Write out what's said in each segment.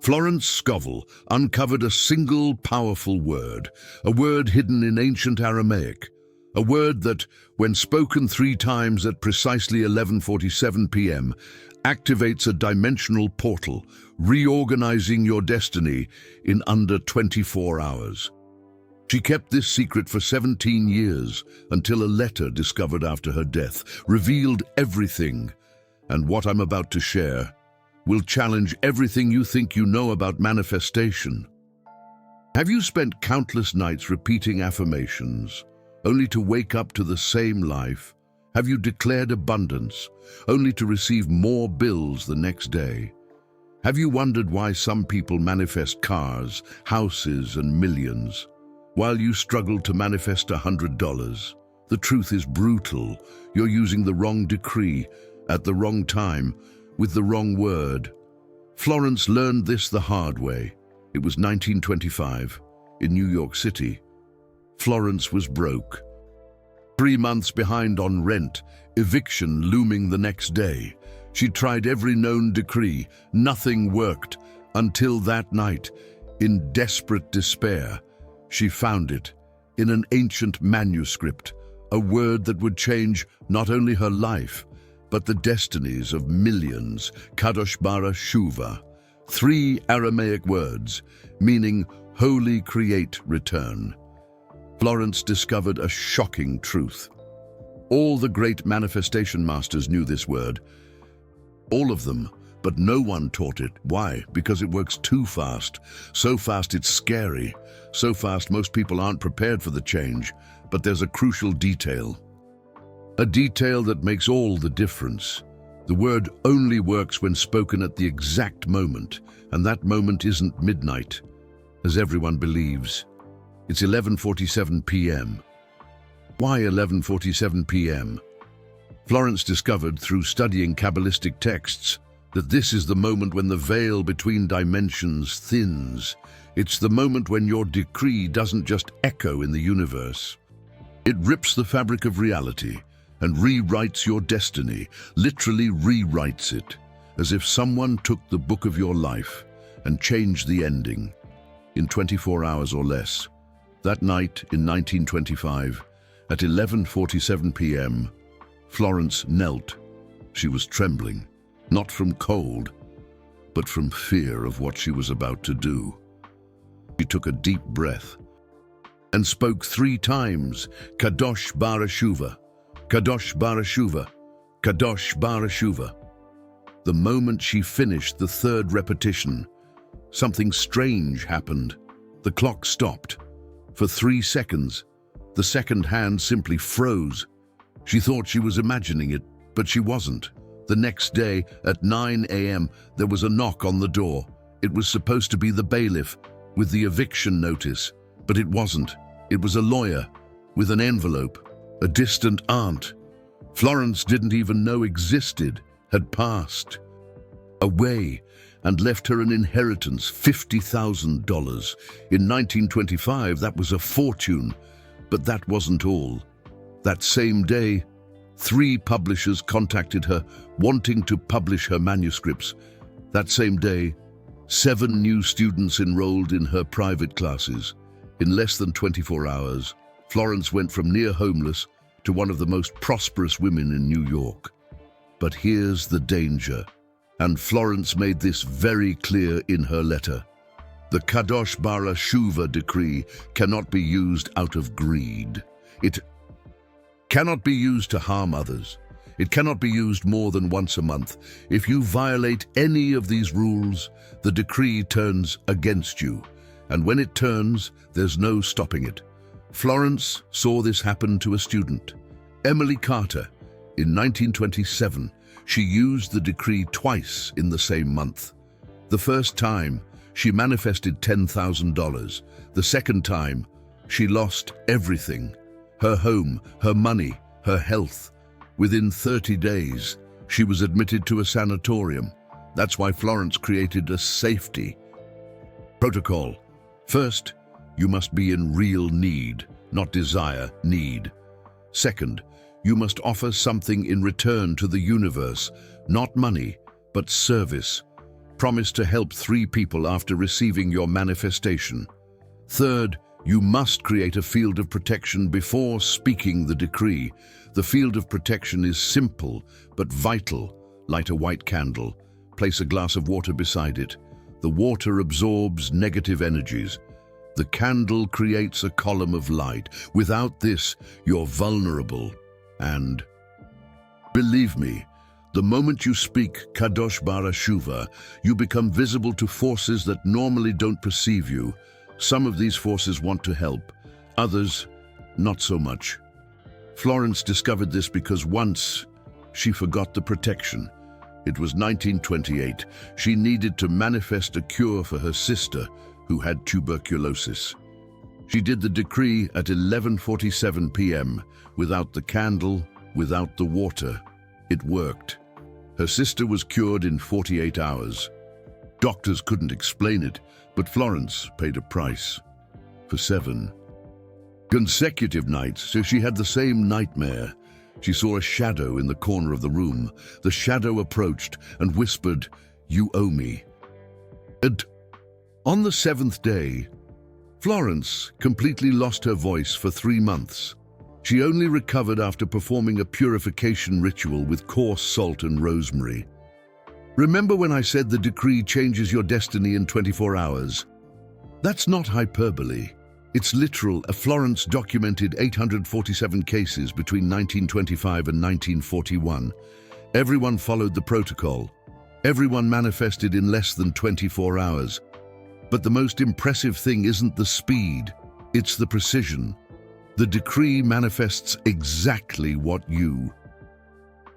Florence Scovel uncovered a single powerful word, a word hidden in ancient Aramaic, a word that, when spoken 3 times at precisely 11:47 p.m., activates a dimensional portal, reorganizing your destiny in under 24 hours. She kept this secret for 17 years until a letter discovered after her death revealed everything, and what I'm about to share will challenge everything you think you know about manifestation. Have you spent countless nights repeating affirmations, only to wake up to the same life? Have you declared abundance, only to receive more bills the next day? Have you wondered why some people manifest cars, houses, and millions, while you struggle to manifest $100? The truth is brutal. You're using the wrong decree, at the wrong time, with the wrong word. Florence learned this the hard way. It was 1925, in New York City. Florence was broke. 3 months behind on rent, eviction looming the next day. She tried every known decree. Nothing worked, until that night, in desperate despair, she found it, in an ancient manuscript, a word that would change not only her life, but the destinies of millions. Kadosh bara shuva, 3 Aramaic words, meaning holy create return. Florence discovered a shocking truth. All the great manifestation masters knew this word. All of them, but no one taught it. Why? Because it works too fast. So fast it's scary. So fast most people aren't prepared for the change. But there's a crucial detail. A detail that makes all the difference. The word only works when spoken at the exact moment, and that moment isn't midnight, as everyone believes. It's 11:47 p.m. Why 11:47 p.m.? Florence discovered through studying Kabbalistic texts that this is the moment when the veil between dimensions thins. It's the moment when your decree doesn't just echo in the universe. It rips the fabric of reality and rewrites your destiny, literally rewrites it, as if someone took the book of your life and changed the ending in 24 hours or less. That night in 1925, at 11:47 p.m., Florence knelt. She was trembling, not from cold, but from fear of what she was about to do. She took a deep breath and spoke 3 times, Kadosh bara shuva, Kadosh bara shuva, Kadosh bara shuva. The moment she finished the 3rd repetition, something strange happened. The clock stopped. For 3 seconds, the second hand simply froze. She thought she was imagining it, but she wasn't. The next day, at 9 a.m., there was a knock on the door. It was supposed to be the bailiff with the eviction notice, but it wasn't. It was a lawyer with an envelope, a distant aunt Florence didn't even know existed, had passed away and left her an inheritance, $50,000. In 1925, that was a fortune, but that wasn't all. That same day, 3 publishers contacted her, wanting to publish her manuscripts. That same day, 7 new students enrolled in her private classes. In less than 24 hours, Florence went from near homeless to one of the most prosperous women in New York. But here's the danger, and Florence made this very clear in her letter. The Kadosh bara shuva decree cannot be used out of greed. It cannot be used to harm others. It cannot be used more than once a month. If you violate any of these rules, the decree turns against you. And when it turns, there's no stopping it. Florence saw this happen to a student, Emily Carter. In 1927, she used the decree twice in the same month. The first time, she manifested $10,000. The second time, she lost everything: her home, her money, her health. Within 30 days, she was admitted to a sanatorium. That's why Florence created a safety protocol. First, you must be in real need, not desire, need. Second, you must offer something in return to the universe, not money, but service. Promise to help 3 people after receiving your manifestation. Third, you must create a field of protection before speaking the decree. The field of protection is simple but vital. Light a white candle. Place a glass of water beside it. The water absorbs negative energies. The candle creates a column of light. Without this, you're vulnerable. And believe me, the moment you speak Kadosh Barashuva, you become visible to forces that normally don't perceive you. Some of these forces want to help, others not so much. Florence discovered this because once she forgot the protection. It was 1928. She needed to manifest a cure for her sister who had tuberculosis. She did the decree at 11:47 p.m. without the candle, without the water. It worked. Her sister was cured in 48 hours. Doctors couldn't explain it, but Florence paid a price. For 7 consecutive nights, so she had the same nightmare. She saw a shadow in the corner of the room. The shadow approached and whispered, "You owe me." And on the 7th day, Florence completely lost her voice for 3 months. She only recovered after performing a purification ritual with coarse salt and rosemary. Remember when I said the decree changes your destiny in 24 hours? That's not hyperbole. It's literal. Florence documented 847 cases between 1925 and 1941. Everyone followed the protocol. Everyone manifested in less than 24 hours. But the most impressive thing isn't the speed, it's the precision. The decree manifests exactly what you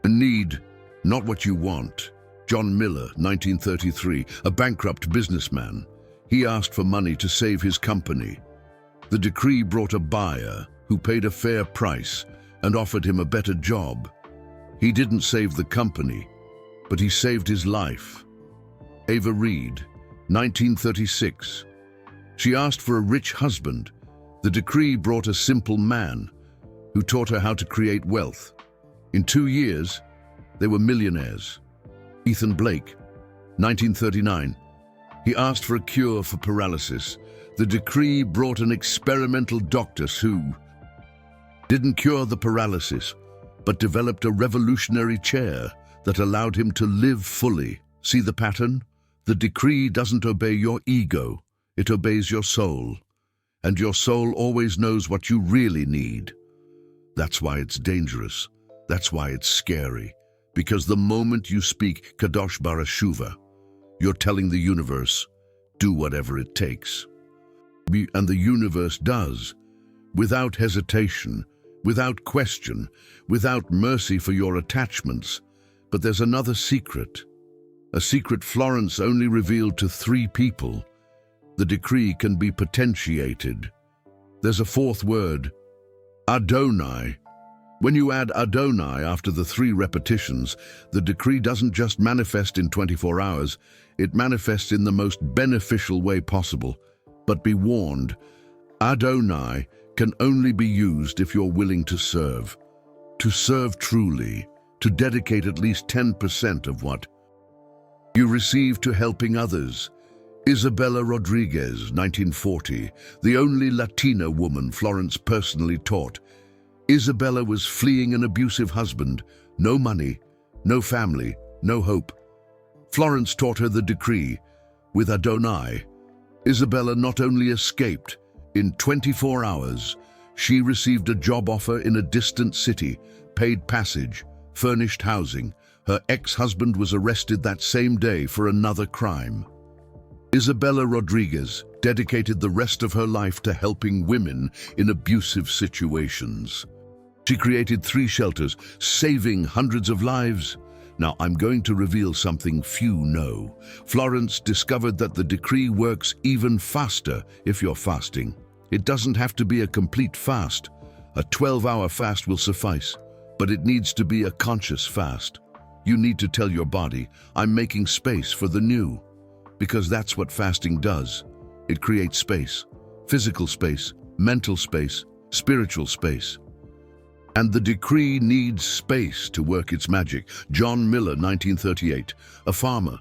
need, not what you want. John Miller, 1933, a bankrupt businessman. He asked for money to save his company. The decree brought a buyer who paid a fair price and offered him a better job. He didn't save the company, but he saved his life. Ava Reed, 1936. She asked for a rich husband. The decree brought a simple man who taught her how to create wealth. In 2 years, they were millionaires. Ethan Blake, 1939. He asked for a cure for paralysis. The decree brought an experimental doctor who didn't cure the paralysis, but developed a revolutionary chair that allowed him to live fully. See the pattern? The decree doesn't obey your ego, it obeys your soul. And your soul always knows what you really need. That's why it's dangerous. That's why it's scary. Because the moment you speak Kadosh Barashuva, you're telling the universe, do whatever it takes. And the universe does, without hesitation, without question, without mercy for your attachments. But there's another secret. A secret Florence only revealed to 3 people. The decree can be potentiated. There's a 4th word, Adonai. When you add Adonai after the 3 repetitions, the decree doesn't just manifest in 24 hours, it manifests in the most beneficial way possible. But be warned, Adonai can only be used if you're willing to serve truly, to dedicate at least 10% of what you receive to helping others. Isabella Rodriguez, 1940, the only Latina woman Florence personally taught. Isabella was fleeing an abusive husband, no money, no family, no hope. Florence taught her the decree. With Adonai, Isabella not only escaped, in 24 hours, she received a job offer in a distant city, paid passage, furnished housing. Her ex-husband was arrested that same day for another crime. Isabella Rodriguez dedicated the rest of her life to helping women in abusive situations. She created 3 shelters, saving hundreds of lives. Now, I'm going to reveal something few know. Florence discovered that the decree works even faster if you're fasting. It doesn't have to be a complete fast. A 12-hour fast will suffice, but it needs to be a conscious fast. You need to tell your body, I'm making space for the new. Because that's what fasting does. It creates space, physical space, mental space, spiritual space. And the decree needs space to work its magic. John Miller, 1938, a farmer.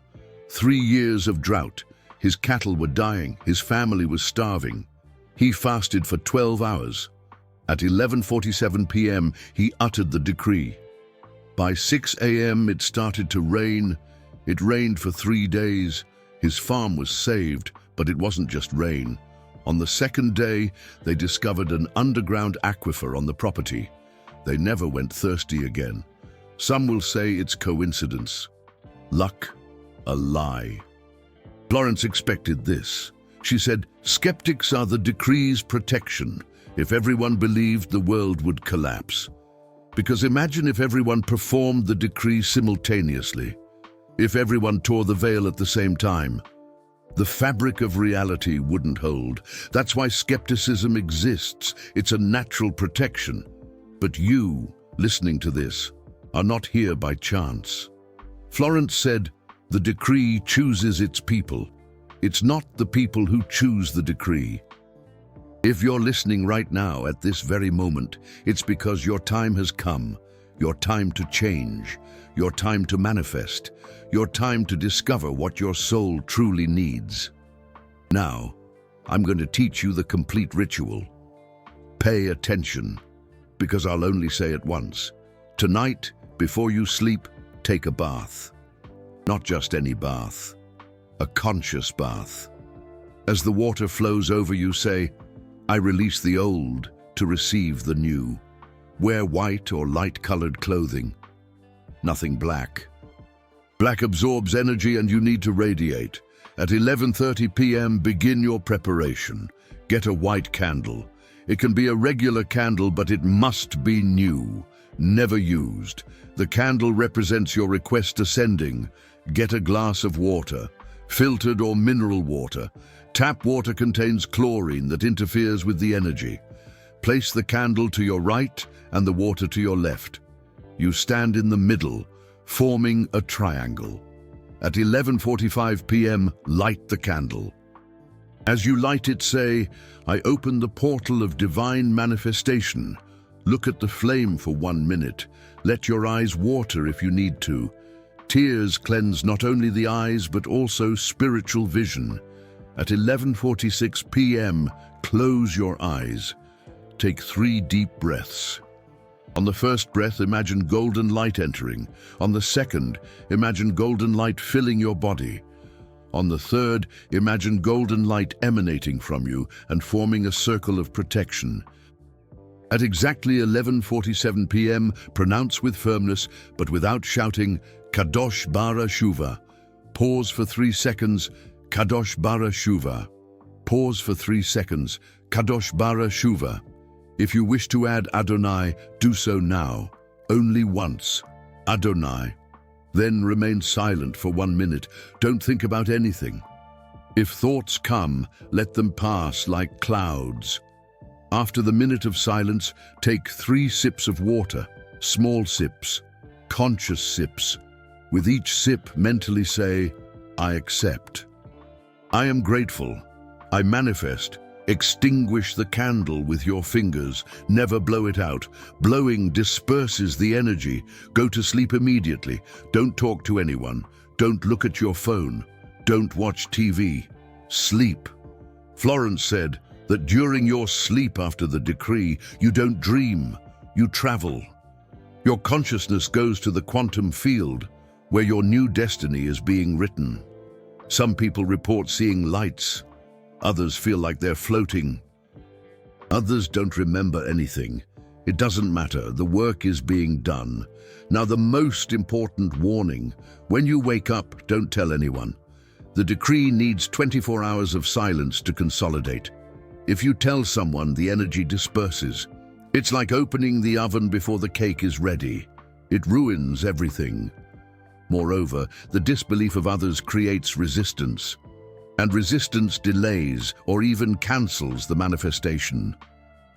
3 years of drought. His cattle were dying. His family was starving. He fasted for 12 hours. At 11:47 p.m., he uttered the decree. By 6 a.m., it started to rain. It rained for 3 days. His farm was saved, but it wasn't just rain. On the second day, they discovered an underground aquifer on the property. They never went thirsty again. Some will say it's coincidence. Luck, a lie. Florence expected this. She said, "Skeptics are the decree's protection. If everyone believed, the world would collapse." Because imagine if everyone performed the decree simultaneously. If everyone tore the veil at the same time. The fabric of reality wouldn't hold. That's why skepticism exists. It's a natural protection. But you, listening to this, are not here by chance. Florence said, "The decree chooses its people. It's not the people who choose the decree." If you're listening right now at this very moment, it's because your time has come, your time to change, your time to manifest, your time to discover what your soul truly needs. Now, I'm going to teach you the complete ritual. Pay attention, because I'll only say it once. Tonight, before you sleep, take a bath. Not just any bath, a conscious bath. As the water flows over you, say, "I release the old to receive the new." Wear white or light-colored clothing. Nothing black. Black absorbs energy and you need to radiate. At 11:30 p.m., begin your preparation. Get a white candle. It can be a regular candle, but it must be new, never used. The candle represents your request ascending. Get a glass of water, filtered or mineral water. Tap water contains chlorine that interferes with the energy. Place the candle to your right and the water to your left. You stand in the middle, forming a triangle. At 11:45 p.m., light the candle. As you light it, say, "I open the portal of divine manifestation." Look at the flame for 1 minute. Let your eyes water if you need to. Tears cleanse not only the eyes, but also spiritual vision. At 11:46 p.m., close your eyes. Take 3 deep breaths. On the first breath, imagine golden light entering. On the second, imagine golden light filling your body. On the third, imagine golden light emanating from you and forming a circle of protection. At exactly 11:47 p.m., pronounce with firmness, but without shouting, "Kadosh Bara Shuva." Pause for 3 seconds, "Kadosh Bara Shuva." Pause for 3 seconds, "Kadosh Bara Shuva." If you wish to add Adonai, do so now, only once. Adonai. Then remain silent for 1 minute. Don't think about anything. If thoughts come, let them pass like clouds. After the minute of silence, take 3 sips of water, small sips, conscious sips. With each sip, mentally say, "I accept. I am grateful. I manifest." Extinguish the candle with your fingers. Never blow it out. Blowing disperses the energy. Go to sleep immediately. Don't talk to anyone. Don't look at your phone. Don't watch TV. Sleep. Florence said that during your sleep after the decree, you don't dream, you travel. Your consciousness goes to the quantum field, where your new destiny is being written. Some people report seeing lights. Others feel like they're floating. Others don't remember anything. It doesn't matter, the work is being done. Now the most important warning, when you wake up, don't tell anyone. The decree needs 24 hours of silence to consolidate. If you tell someone, the energy disperses. It's like opening the oven before the cake is ready. It ruins everything. Moreover, the disbelief of others creates resistance. And resistance delays or even cancels the manifestation.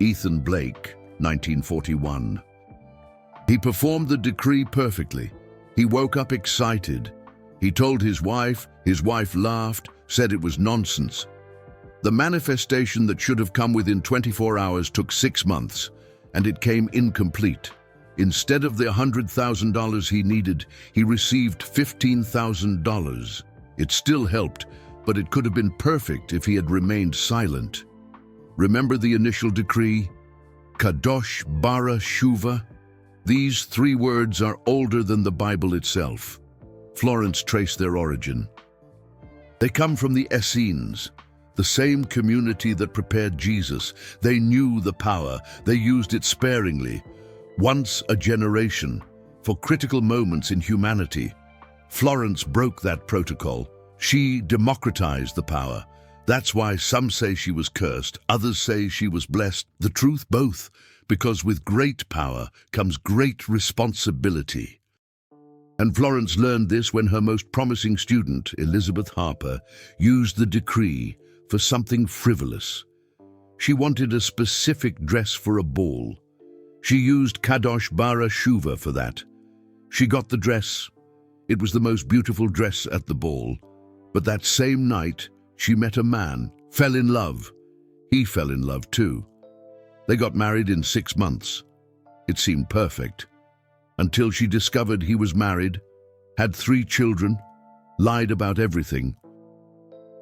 Ethan Blake, 1941. He performed the decree perfectly. He woke up excited. He told his wife laughed, said it was nonsense. The manifestation that should have come within 24 hours took 6 months, and it came incomplete. Instead of the $100,000 he needed, he received $15,000. It still helped, but it could have been perfect if he had remained silent. Remember the initial decree? Kadosh bara shuva? These 3 words are older than the Bible itself. Florence traced their origin. They come from the Essenes, the same community that prepared Jesus. They knew the power. They used it sparingly, once a generation, for critical moments in humanity. Florence broke that protocol. She democratized the power. That's why some say she was cursed, others say she was blessed. The truth, both, because with great power comes great responsibility. And Florence learned this when her most promising student, Elizabeth Harper, used the decree for something frivolous. She wanted a specific dress for a ball. She used Kadosh bara shuva for that. She got the dress. It was the most beautiful dress at the ball. But that same night, she met a man, fell in love. He fell in love too. They got married in 6 months. It seemed perfect. Until she discovered he was married, had 3 children, lied about everything.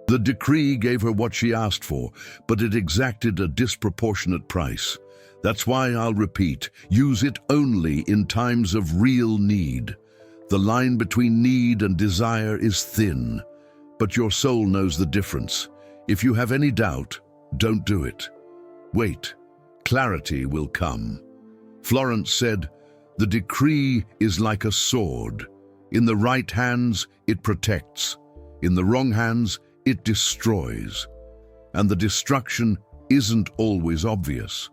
The decree gave her what she asked for, but it exacted a disproportionate price. That's why I'll repeat, use it only in times of real need. The line between need and desire is thin, but your soul knows the difference. If you have any doubt, don't do it. Wait, clarity will come. Florence said, "The decree is like a sword. In the right hands, it protects. In the wrong hands, it destroys. And the destruction isn't always obvious.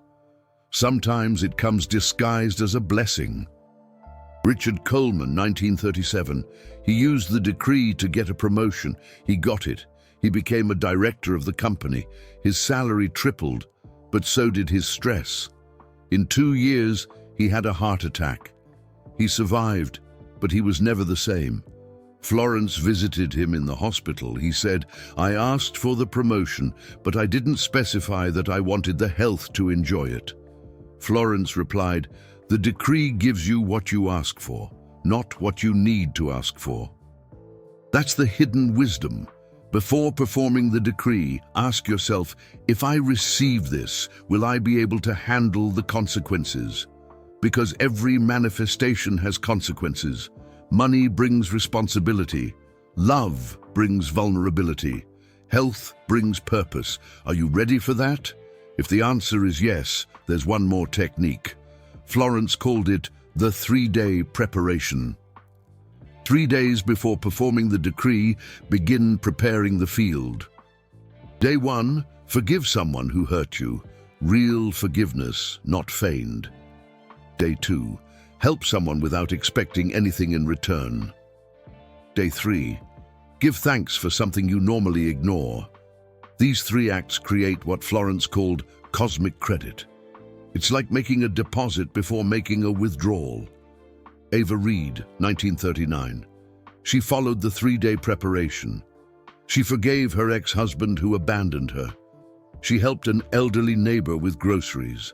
Sometimes it comes disguised as a blessing." Richard Coleman, 1937, he used the decree to get a promotion. He got it. He became a director of the company. His salary tripled, but so did his stress. In 2 years, he had a heart attack. He survived, but he was never the same. Florence visited him in the hospital. He said, "I asked for the promotion, but I didn't specify that I wanted the health to enjoy it." Florence replied, "The decree gives you what you ask for, not what you need to ask for." That's the hidden wisdom. Before performing the decree, ask yourself, if I receive this, will I be able to handle the consequences? Because every manifestation has consequences. Money brings responsibility. Love brings vulnerability. Health brings purpose. Are you ready for that? If the answer is yes, there's one more technique. Florence called it the 3-day preparation. 3 days before performing the decree, begin preparing the field. Day 1, forgive someone who hurt you. Real forgiveness, not feigned. Day 2, help someone without expecting anything in return. Day 3, give thanks for something you normally ignore. These 3 acts create what Florence called cosmic credit. It's like making a deposit before making a withdrawal. Ava Reed, 1939. She followed the 3-day preparation. She forgave her ex-husband who abandoned her. She helped an elderly neighbor with groceries.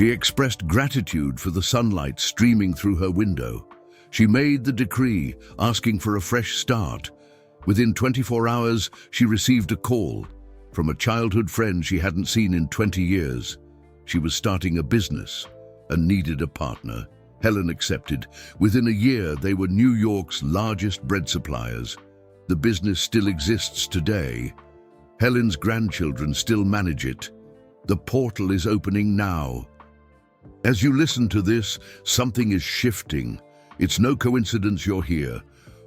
She expressed gratitude for the sunlight streaming through her window. She made the decree, asking for a fresh start. Within 24 hours, she received a call from a childhood friend she hadn't seen in 20 years. She was starting a business and needed a partner. Helen accepted. Within a year, they were New York's largest bread suppliers. The business still exists today. Helen's grandchildren still manage it. The portal is opening now. As you listen to this, something is shifting. It's no coincidence you're here.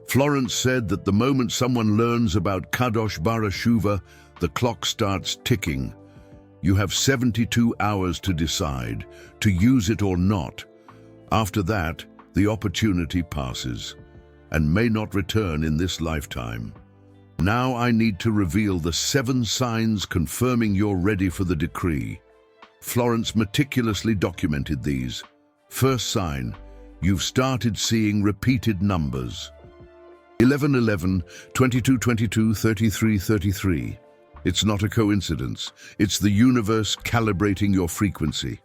Florence said that the moment someone learns about Kadosh Bara Shuva, the clock starts ticking. You have 72 hours to decide, to use it or not. After that, the opportunity passes and may not return in this lifetime. Now I need to reveal the 7 signs confirming you're ready for the decree. Florence meticulously documented these. First sign, you've started seeing repeated numbers. 1111, 2222, 3333. It's not a coincidence. It's the universe calibrating your frequency.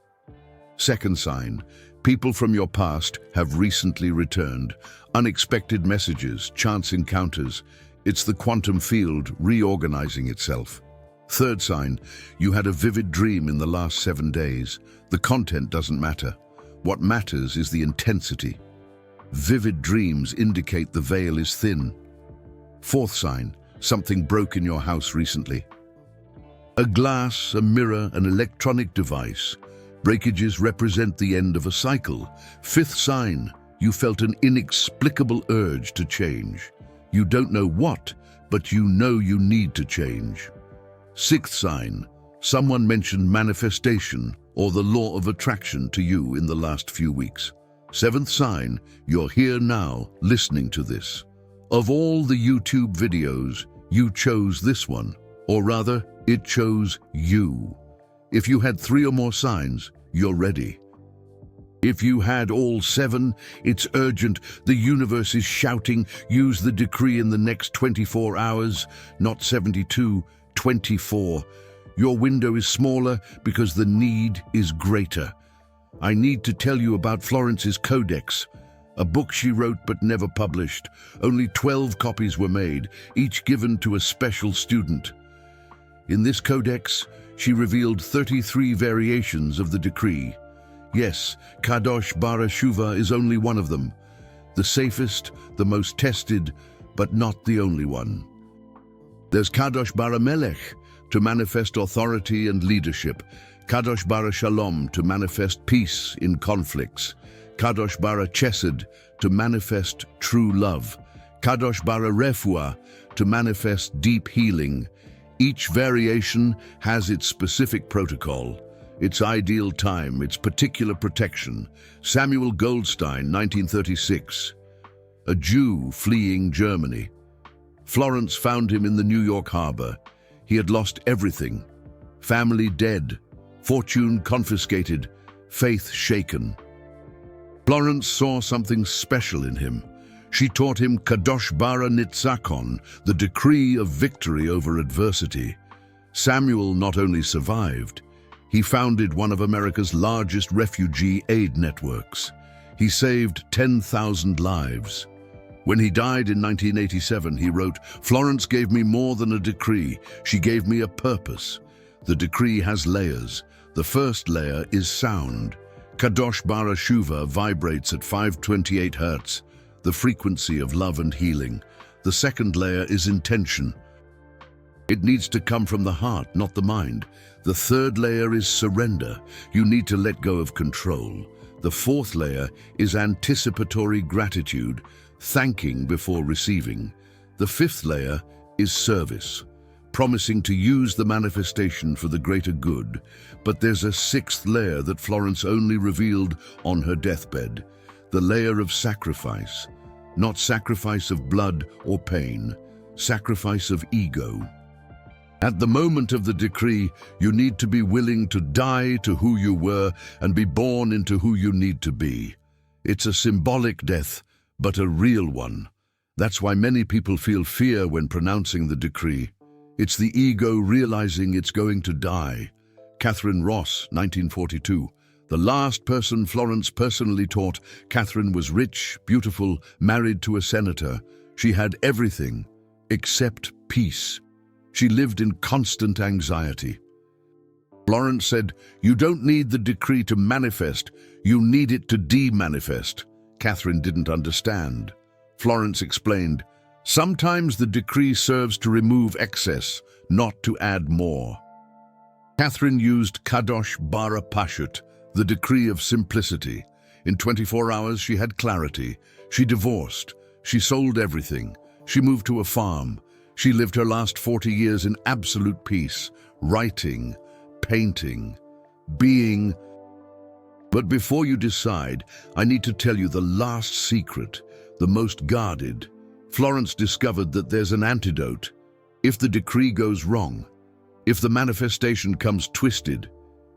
Second sign, people from your past have recently returned. Unexpected messages, chance encounters. It's the quantum field reorganizing itself. Third sign, you had a vivid dream in the last 7 days. The content doesn't matter. What matters is the intensity. Vivid dreams indicate the veil is thin. Fourth sign, something broke in your house recently. A glass, a mirror, an electronic device. Breakages represent the end of a cycle. Fifth sign, you felt an inexplicable urge to change. You don't know what, but you know you need to change. Sixth sign, someone mentioned manifestation or the law of attraction to you in the last few weeks. Seventh sign, you're here now, listening to this. Of all the YouTube videos, you chose this one, or rather, it chose you. If you had 3 or more signs, you're ready. If you had all 7, it's urgent. The universe is shouting, use the decree in the next 24 hours, not 72, 24. Your window is smaller because the need is greater. I need to tell you about Florence's Codex, a book she wrote but never published. Only 12 copies were made, each given to a special student. In this codex, she revealed 33 variations of the decree. Yes, Kadosh Bara Shuva is only one of them. The safest, the most tested, but not the only one. There's Kadosh Bara Melech, to manifest authority and leadership. Kadosh Bara Shalom, to manifest peace in conflicts. Kadosh Bara Chesed, to manifest true love. Kadosh Bara Refuah, to manifest deep healing. Each variation has its specific protocol, its ideal time, its particular protection. Samuel Goldstein, 1936. A Jew fleeing Germany. Florence found him in the New York harbor. He had lost everything. Family dead, fortune confiscated, faith shaken. Florence saw something special in him. She taught him Kadosh Bara Nitzakon, the decree of victory over adversity. Samuel not only survived, he founded one of America's largest refugee aid networks. He saved 10,000 lives. When he died in 1987, he wrote, "Florence gave me more than a decree. She gave me a purpose." The decree has layers. The first layer is sound. Kadosh Bara Shuva vibrates at 528 Hz, the frequency of love and healing. The second layer is intention. It needs to come from the heart, not the mind. The third layer is surrender. You need to let go of control. The fourth layer is anticipatory gratitude, thanking before receiving. The fifth layer is service, promising to use the manifestation for the greater good. But there's a sixth layer that Florence only revealed on her deathbed, the layer of sacrifice. Not sacrifice of blood or pain, sacrifice of ego. At the moment of the decree, you need to be willing to die to who you were and be born into who you need to be. It's a symbolic death, but a real one. That's why many people feel fear when pronouncing the decree. It's the ego realizing it's going to die. Catherine Ross, 1942. The last person Florence personally taught. Catherine was rich, beautiful, married to a senator. She had everything except peace. She lived in constant anxiety. Florence said, "You don't need the decree to manifest, you need it to de-manifest." Catherine didn't understand. Florence explained, "Sometimes the decree serves to remove excess, not to add more." Catherine used Kadosh Bara Pashut, the decree of simplicity. In 24 hours she had clarity. She divorced. She sold everything. She moved to a farm. She lived her last 40 years in absolute peace, writing, painting, being. But before you decide, I need to tell you the last secret, the most guarded. Florence discovered that there's an antidote. If the decree goes wrong, if the manifestation comes twisted,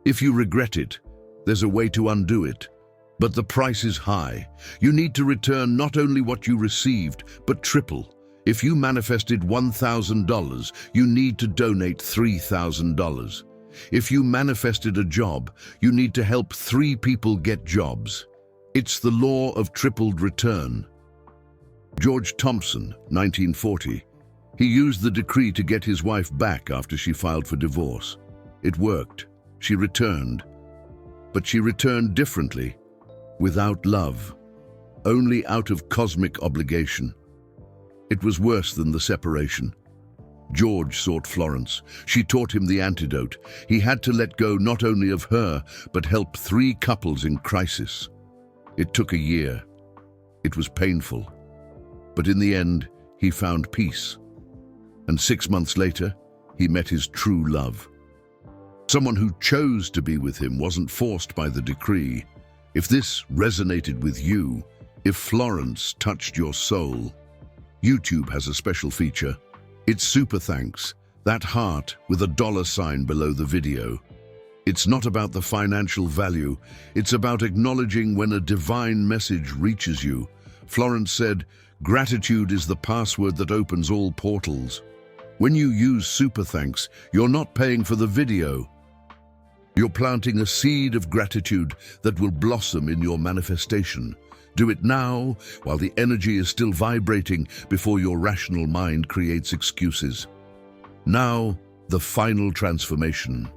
if you regret it, there's a way to undo it. But the price is high. You need to return not only what you received, but triple. If you manifested $1,000, you need to donate $3,000. If you manifested a job, you need to help 3 people get jobs. It's the law of tripled return. George Thompson, 1940. He used the decree to get his wife back after she filed for divorce. It worked. She returned. But she returned differently, without love, only out of cosmic obligation. It was worse than the separation. George sought Florence. She taught him the antidote. He had to let go not only of her, but help 3 couples in crisis. It took a year. It was painful. But in the end, he found peace. And 6 months later, he met his true love. Someone who chose to be with him, wasn't forced by the decree. If this resonated with you, if Florence touched your soul, YouTube has a special feature. It's super thanks, that heart with a $sign below the video. It's not about the financial value, it's about acknowledging when a divine message reaches you. Florence said, "Gratitude is the password that opens all portals." When you use super thanks, you're not paying for the video. You're planting a seed of gratitude that will blossom in your manifestation. Do it now, while the energy is still vibrating, before your rational mind creates excuses. Now, the final transformation.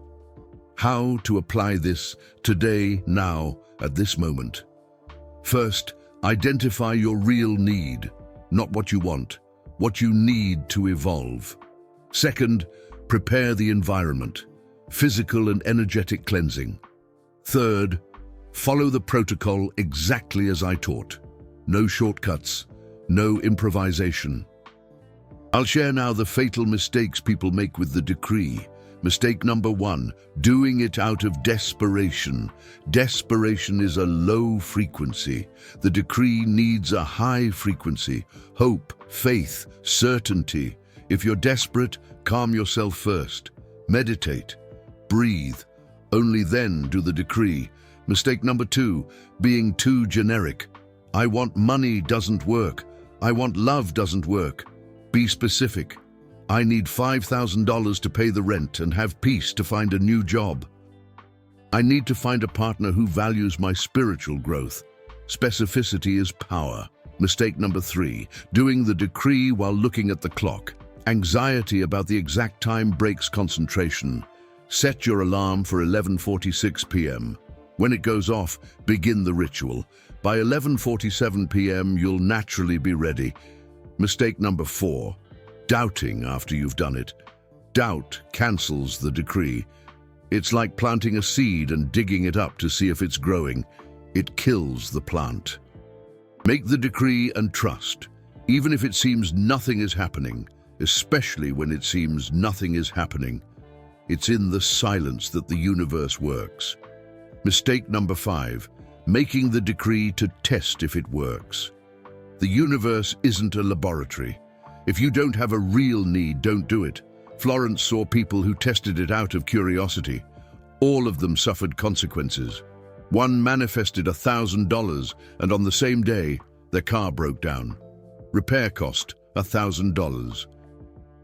How to apply this today, now, at this moment. First, identify your real need, not what you want, what you need to evolve. Second, prepare the environment, physical and energetic cleansing. Third, follow the protocol exactly as I taught. No shortcuts, no improvisation. I'll share now the fatal mistakes people make with the decree. Mistake number 1, doing it out of desperation. Desperation is a low frequency. The decree needs a high frequency. Hope, faith, certainty. If you're desperate, calm yourself first. Meditate. Breathe. Only then do the decree. Mistake number 2, being too generic. I want money doesn't work. I want love doesn't work. Be specific. I need $5,000 to pay the rent and have peace to find a new job. I need to find a partner who values my spiritual growth. Specificity is power. Mistake number 3, doing the decree while looking at the clock. Anxiety about the exact time breaks concentration. Set your alarm for 11:46 p.m. When it goes off, begin the ritual. By 11:47 p.m., you'll naturally be ready. Mistake number 4, doubting after you've done it. Doubt cancels the decree. It's like planting a seed and digging it up to see if it's growing. It kills the plant. Make the decree and trust, even if it seems nothing is happening, especially when it seems nothing is happening. It's in the silence that the universe works. Mistake number 5, making the decree to test if it works. The universe isn't a laboratory. If you don't have a real need, don't do it. Florence saw people who tested it out of curiosity. All of them suffered consequences. One manifested $1,000, and on the same day, their car broke down. Repair cost $1,000.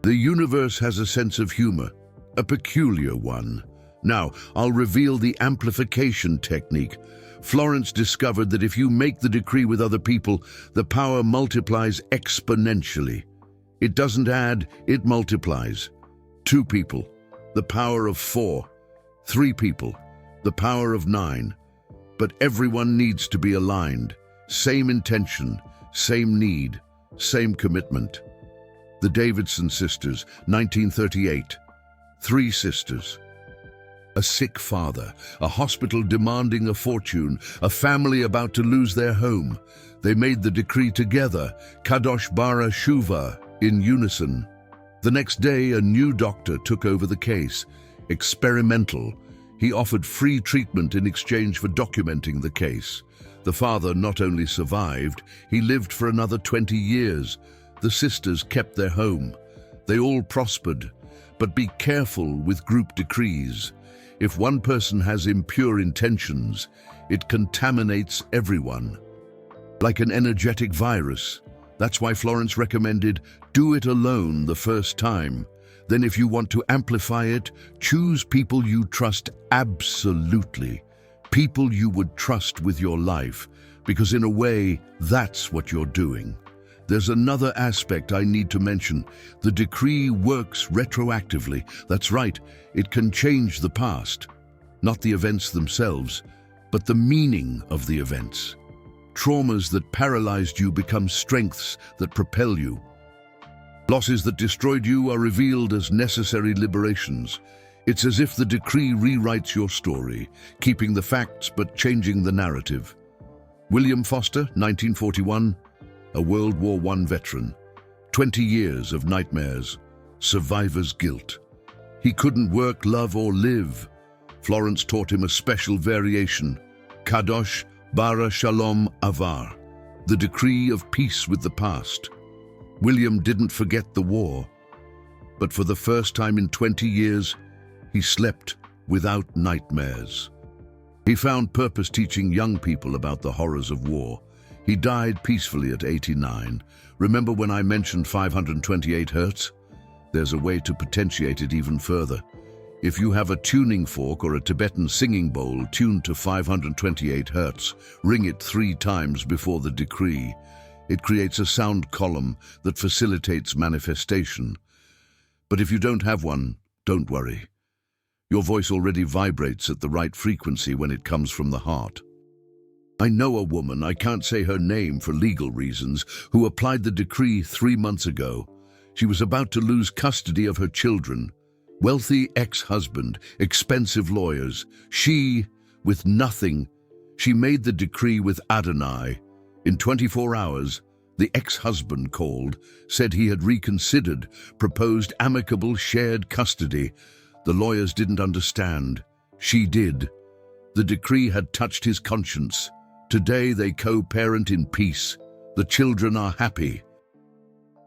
The universe has a sense of humor, a peculiar one. Now, I'll reveal the amplification technique. Florence discovered that if you make the decree with other people, the power multiplies exponentially. It doesn't add, it multiplies. 2 people, the power of 4. 3 people, the power of 9. But everyone needs to be aligned. Same intention, same need, same commitment. The Davidson sisters, 1938. 3 sisters. A sick father, a hospital demanding a fortune, a family about to lose their home. They made the decree together, Kadosh Bara Shuva, in unison. The next day, a new doctor took over the case. Experimental. He offered free treatment in exchange for documenting the case. The father not only survived, he lived for another 20 years. The sisters kept their home. They all prospered. But be careful with group decrees. If one person has impure intentions, it contaminates everyone. Like an energetic virus. That's why Florence recommended, do it alone the first time. Then if you want to amplify it, choose people you trust absolutely. People you would trust with your life, because in a way, that's what you're doing. There's another aspect I need to mention. The decree works retroactively. That's right, it can change the past. Not the events themselves, but the meaning of the events. Traumas that paralyzed you become strengths that propel you. Losses that destroyed you are revealed as necessary liberations. It's as if the decree rewrites your story, keeping the facts but changing the narrative. William Foster, 1941, a World War I veteran. 20 years of nightmares, survivor's guilt. He couldn't work, love, or live. Florence taught him a special variation, Kadosh Bara Shalom Avar, the decree of peace with the past. William didn't forget the war, but for the first time in 20 years, he slept without nightmares. He found purpose teaching young people about the horrors of war. He died peacefully at 89. Remember when I mentioned 528 hertz? There's a way to potentiate it even further. If you have a tuning fork or a Tibetan singing bowl tuned to 528 hertz, ring it 3 times before the decree. It creates a sound column that facilitates manifestation. But if you don't have one, don't worry. Your voice already vibrates at the right frequency when it comes from the heart. I know a woman, I can't say her name for legal reasons, who applied the decree 3 months ago. She was about to lose custody of her children. Wealthy ex-husband, expensive lawyers. She, with nothing, she made the decree with Adonai. In 24 hours, the ex-husband called, said he had reconsidered, proposed amicable shared custody. The lawyers didn't understand. She did. The decree had touched his conscience. Today they co-parent in peace. The children are happy.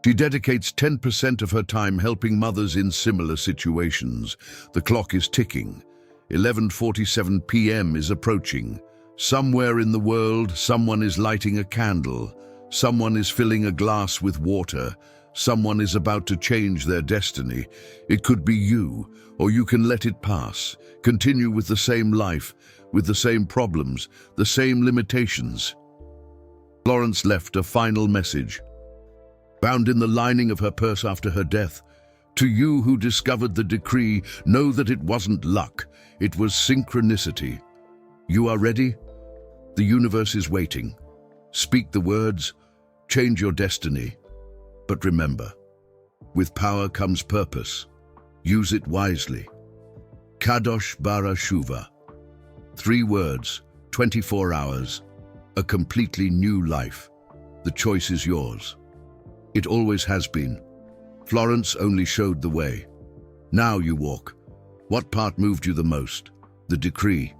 She dedicates 10% of her time helping mothers in similar situations. The clock is ticking. 11:47 p.m. is approaching. Somewhere in the world, someone is lighting a candle. Someone is filling a glass with water. Someone is about to change their destiny. It could be you, or you can let it pass. Continue with the same life, with the same problems, the same limitations. Florence left a final message, bound in the lining of her purse after her death. To you who discovered the decree, know that it wasn't luck, it was synchronicity. You are ready? The universe is waiting. Speak the words, change your destiny. But remember, with power comes purpose. Use it wisely. Kadosh Bara Shuva. 3 words, 24 hours, a completely new life. The choice is yours. It always has been. Florence only showed the way. Now you walk. What part moved you the most? The decree.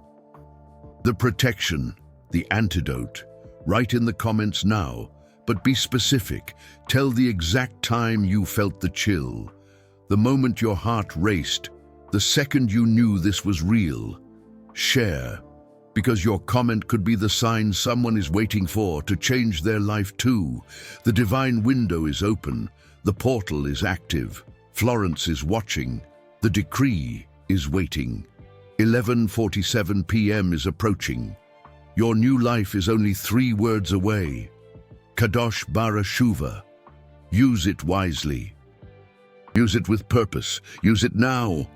The protection, the antidote. Write in the comments now, but be specific. Tell the exact time you felt the chill, the moment your heart raced, the second you knew this was real. Share, because your comment could be the sign someone is waiting for to change their life too. The divine window is open. The portal is active. Florence is watching. The decree is waiting. 11:47 p.m. is approaching. Your new life is only 3 words away. Kadosh Bara Shuva. Use it wisely. Use it with purpose. Use it now.